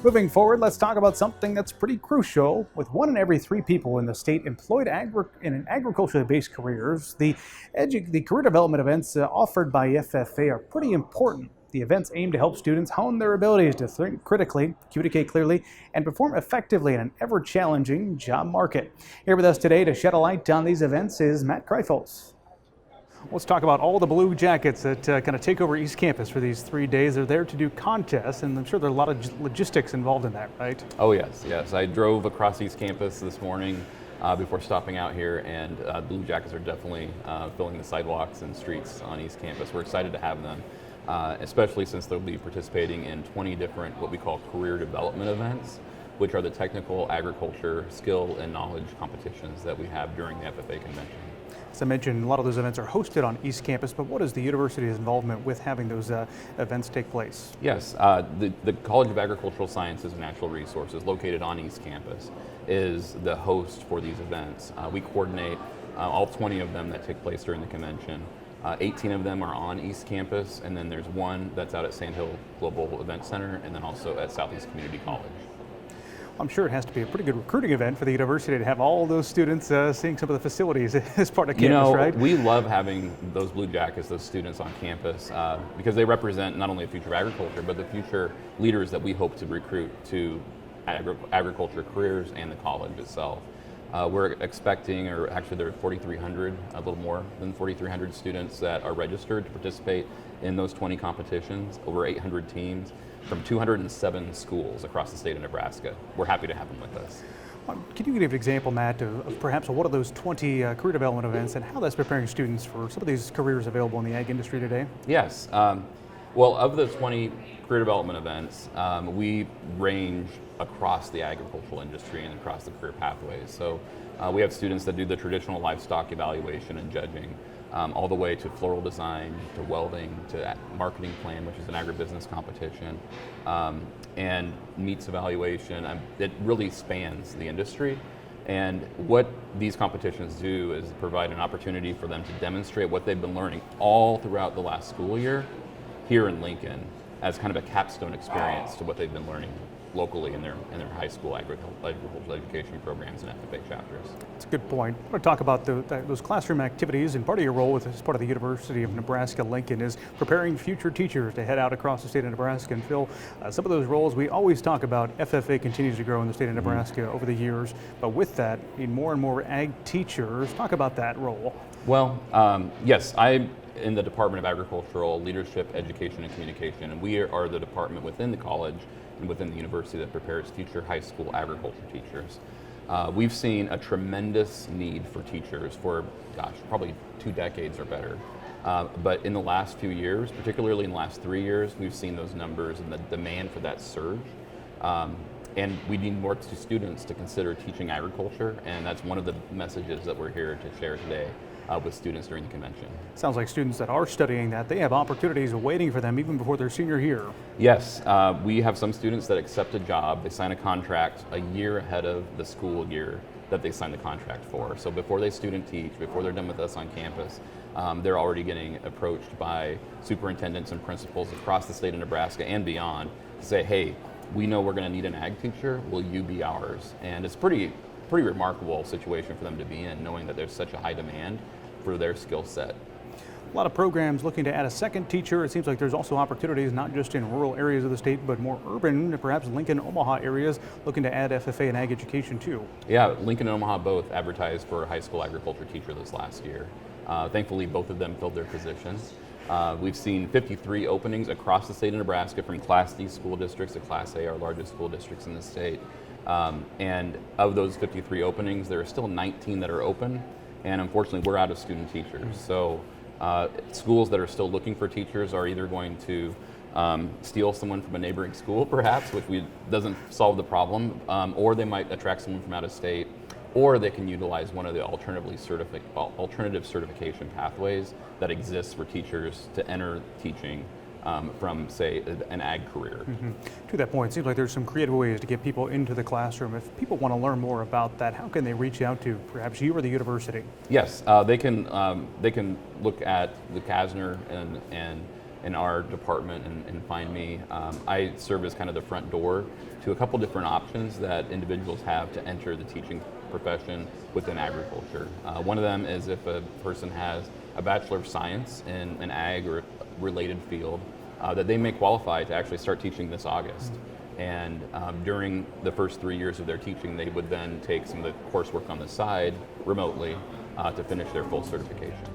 Moving forward, let's talk about something that's pretty crucial. With 1 in every 3 people in the state employed in agriculturally based careers, the career development events offered by FFA are pretty important. The events aim to help students hone their abilities to think critically, communicate clearly, and perform effectively in an ever-challenging job market. Here with us today to shed a light on these events is Matt Kreifels. Let's talk about all the Blue Jackets that kind of take over East Campus for these 3 days. They're there to do contests, and I'm sure there are a lot of logistics involved in that, right? Oh yes. I drove across East Campus this morning before stopping out here, and Blue Jackets are definitely filling the sidewalks and streets on East Campus. We're excited to have them, especially since they'll be participating in 20 different what we call career development events, which are the technical agriculture skill and knowledge competitions that we have during the FFA convention. As I mentioned, a lot of those events are hosted on East Campus, but what is the university's involvement with having those events take place? Yes, the College of Agricultural Sciences and Natural Resources, located on East Campus, is the host for these events. We coordinate all 20 of them that take place during the convention. 18 of them are on East Campus, and then there's one that's out at Sand Hill Global Event Center, and then also at Southeast Community College. I'm sure it has to be a pretty good recruiting event for the university to have all those students seeing some of the facilities as part of campus, right? We love having those Blue Jackets, those students on campus, because they represent not only the future of agriculture, but the future leaders that we hope to recruit to agriculture careers and the college itself. We're expecting, or actually there are 4,300, a little more than 4,300 students that are registered to participate in those 20 competitions, over 800 teams from 207 schools across the state of Nebraska. We're happy to have them with us. Can you give an example, Matt, of perhaps what are those 20 career development events and how that's preparing students for some of these careers available in the ag industry today? Yes. Well, of the 20 career development events, we range across the agricultural industry and across the career pathways. So we have students that do the traditional livestock evaluation and judging, all the way to floral design, to welding, to marketing plan, which is an agribusiness competition, and meats evaluation. It really spans the industry. And what these competitions do is provide an opportunity for them to demonstrate what they've been learning all throughout the last school year here in Lincoln as kind of a capstone experience to what they've been learning locally in their high school agricultural education programs and FFA chapters. That's a good point. I want to talk about those classroom activities, and part of your role as part of the University of Nebraska-Lincoln is preparing future teachers to head out across the state of Nebraska and fill some of those roles. We always talk about FFA continues to grow in the state of Nebraska over the years, but with that, we need more and more ag teachers. Talk about that role. Well, yes, I'm in the Department of Agricultural Leadership, Education, and Communication, and we are the department within the college and within the university that prepares future high school agriculture teachers. We've seen a tremendous need for teachers for, probably 2 decades or better. But in the last few years, particularly in the last 3 years, we've seen those numbers and the demand for that surge. And we need more students to consider teaching agriculture, and that's one of the messages that we're here to share today with students during the convention. Sounds like students that are studying that, they have opportunities waiting for them even before their senior year. Yes, we have some students that accept a job, they sign a contract a year ahead of the school year that they sign the contract for. So before they student teach, before they're done with us on campus, they're already getting approached by superintendents and principals across the state of Nebraska and beyond to say, hey, we know we're going to need an ag teacher, will you be ours? And it's pretty remarkable situation for them to be in, knowing that there's such a high demand for their skill set. A lot of programs looking to add a second teacher. It seems like there's also opportunities not just in rural areas of the state, but more urban, perhaps Lincoln, Omaha areas, looking to add FFA and ag education too. Yeah, Lincoln and Omaha both advertised for a high school agriculture teacher this last year. Thankfully, both of them filled their positions. We've seen 53 openings across the state of Nebraska from Class D school districts to Class A, our largest school districts in the state. And of those 53 openings, there are still 19 that are open, and unfortunately we're out of student teachers. So schools that are still looking for teachers are either going to steal someone from a neighboring school perhaps, which doesn't solve the problem, or they might attract someone from out of state, or they can utilize one of the alternative certification pathways that exists for teachers to enter teaching from, say, an ag career. To that point, it seems like there's some creative ways to get people into the classroom. If people want to learn more about that, how can they reach out to perhaps you or the university? Yes, they can look at the Kasner and in our department and find me. I serve as kind of the front door to a couple different options that individuals have to enter the teaching profession within agriculture. One of them is if a person has a Bachelor of Science in an ag or related field, that they may qualify to actually start teaching this August. And during the first 3 years of their teaching, they would then take some of the coursework on the side remotely to finish their full certification.